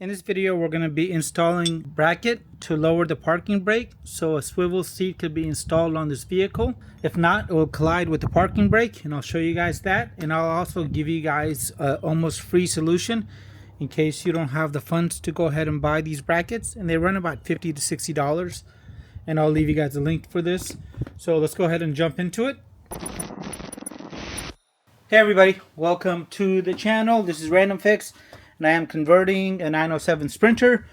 In this video, we're going to be installing bracket to lower the parking brake so a swivel seat could be installed on this vehicle. If not, it will collide with the parking brake, and I'll show you guys that. And I'll also give you guys an almost free solution in case you don't have the funds to go ahead and buy these brackets. And they run about $50 to $60. And I'll leave you guys a link for this. So let's go ahead and jump into it. Hey everybody, welcome to the channel. This is Random Fix. And I am converting a 907 Sprinter.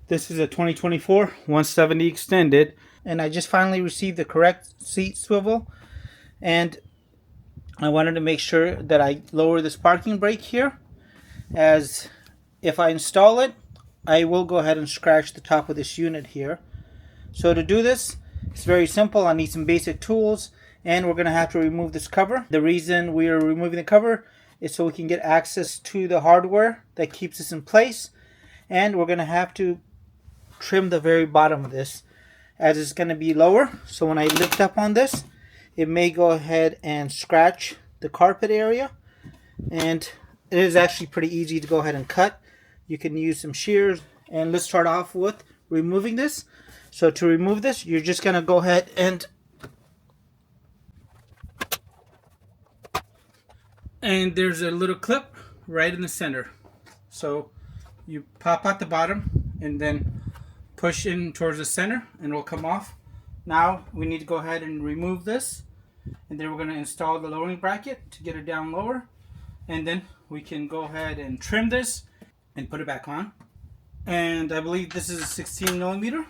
This is a 2024 170 extended, and I just finally received the correct seat swivel, and I wanted to make sure that I lower this parking brake here, as if I install it, I will go ahead and scratch the top of this unit here. So to do this, it's very simple. I need some basic tools, and we're going to have to remove this cover. The reason we are removing the cover is so we can get access to the hardware that keeps this in place, and we're going to have to trim the very bottom of this as it's going to be lower. So when I lift up on this, it may go ahead and scratch the carpet area, and it is actually pretty easy to go ahead and cut. You can use some shears, and let's start off with removing this. So to remove this, you're just going to go ahead and there's a little clip right in the center. So you pop out the bottom and then push in towards the center and it will come off. Now we need to go ahead and remove this, and then we're going to install the lowering bracket to get it down lower, and then we can go ahead and trim this and put it back on. And I believe this is a 16 millimeter.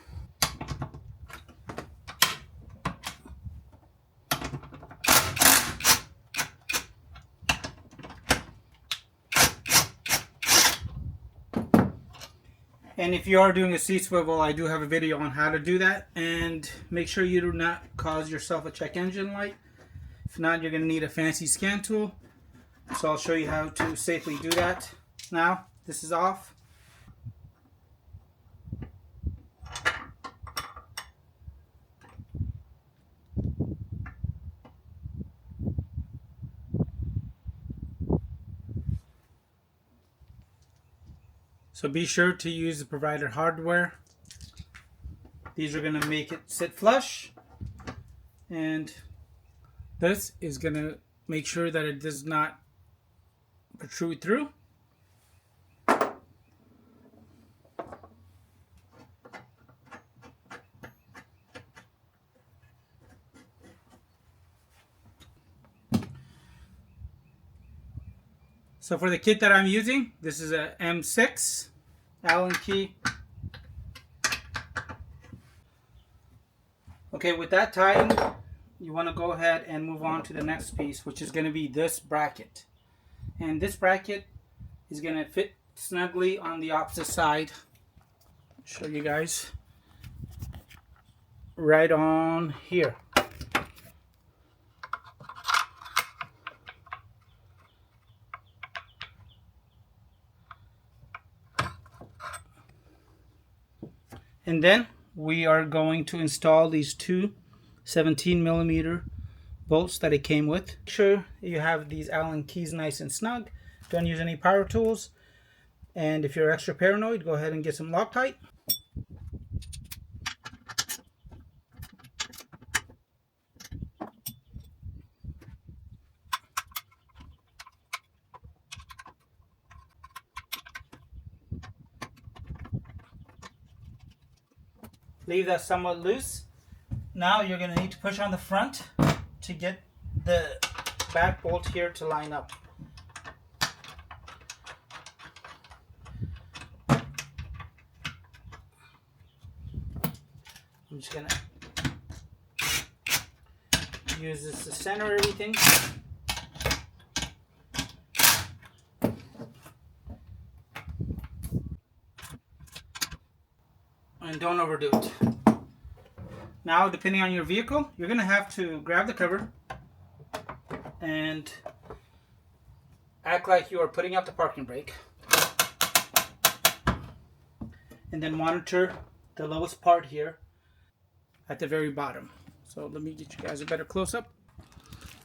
And if you are doing a seat swivel, I do have a video on how to do that. And make sure you do not cause yourself a check engine light. If not, you're going to need a fancy scan tool. So I'll show you how to safely do that. Now, this is off. So be sure to use the provided hardware. These are going to make it sit flush, and this is going to make sure that it does not protrude through. So for the kit that I'm using, this is a M6 Allen key. Okay, with that tightened, you want to go ahead and move on to the next piece, which is going to be this bracket. And this bracket is going to fit snugly on the opposite side. I'll show you guys. Right on here. And then we are going to install these two 17 millimeter bolts that it came with. Make sure you have these Allen keys nice and snug. Don't use any power tools. And if you're extra paranoid, go ahead and get some Loctite. Leave that somewhat loose. Now you're going to need to push on the front to get the back bolt here to line up. I'm just going to use this to center everything. And don't overdo it. Now, depending on your vehicle, you're going to have to grab the cover and act like you are putting out the parking brake. And then monitor the lowest part here at the very bottom. So let me get you guys a better close-up.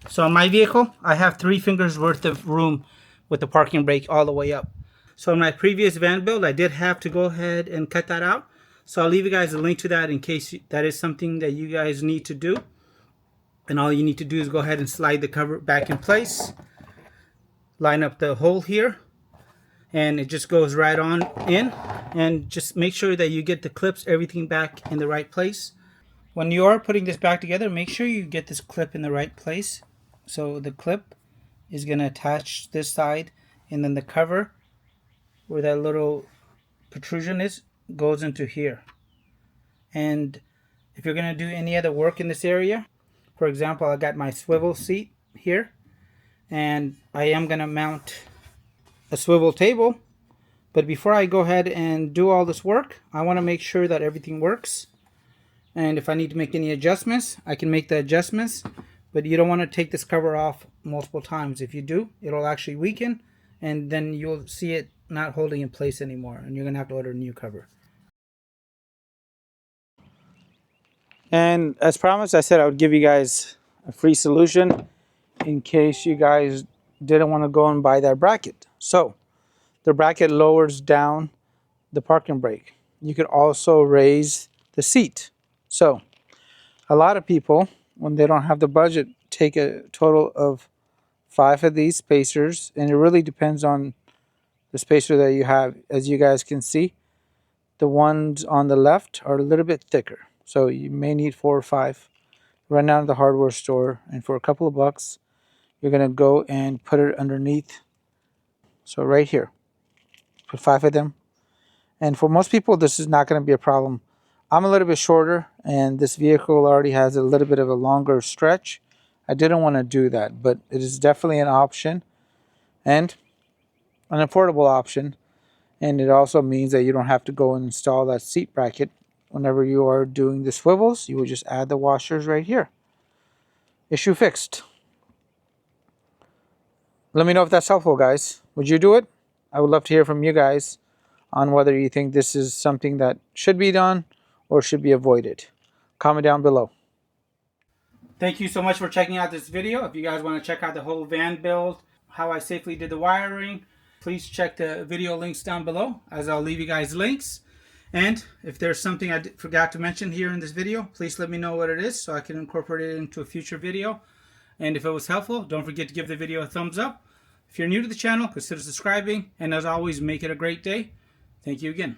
So on my vehicle, I have 3 fingers worth of room with the parking brake all the way up. So in my previous van build, I did have to go ahead and cut that out. So I'll leave you guys a link to that in case that is something that you guys need to do. And all you need to do is go ahead and slide the cover back in place. Line up the hole here. And it just goes right on in. And just make sure that you get the clips, everything back in the right place. When you are putting this back together, make sure you get this clip in the right place. So the clip is going to attach this side, and then the cover where that little protrusion is goes into here. And if you're going to do any other work in this area, for example, I got my swivel seat here, and I am going to mount a swivel table. But before I go ahead and do all this work, I want to make sure that everything works. And if I need to make any adjustments, I can make the adjustments. But you don't want to take this cover off multiple times. If you do, it'll actually weaken, and then you'll see it not holding in place anymore, and you're going to have to order a new cover. And as promised, I said I would give you guys a free solution in case you guys didn't want to go and buy that bracket. So the bracket lowers down the parking brake. You could also raise the seat. So a lot of people, when they don't have the budget, take a total of 5 of these spacers, and it really depends on the spacer that you have. As you guys can see, the ones on the left are a little bit thicker, so you may need 4 or 5. Run down to the hardware store, and for a couple of bucks, you're going to go and put it underneath. So right here, put 5 of them. And for most people, this is not going to be a problem. I'm a little bit shorter, and this vehicle already has a little bit of a longer stretch. I didn't want to do that, but it is definitely an option, and an affordable option. And it also means that you don't have to go and install that seat bracket. Whenever you are doing the swivels, you will just add the washers right here. Issue fixed. Let me know if that's helpful, guys. Would you do it? I would love to hear from you guys on whether you think this is something that should be done or should be avoided. Comment down below. Thank you so much for checking out this video. If you guys want to check out the whole van build, how I safely did the wiring, please check the video links down below, as I'll leave you guys links. And if there's something I forgot to mention here in this video, please let me know what it is so I can incorporate it into a future video. And if it was helpful, don't forget to give the video a thumbs up. If you're new to the channel, consider subscribing. And as always, make it a great day. Thank you again.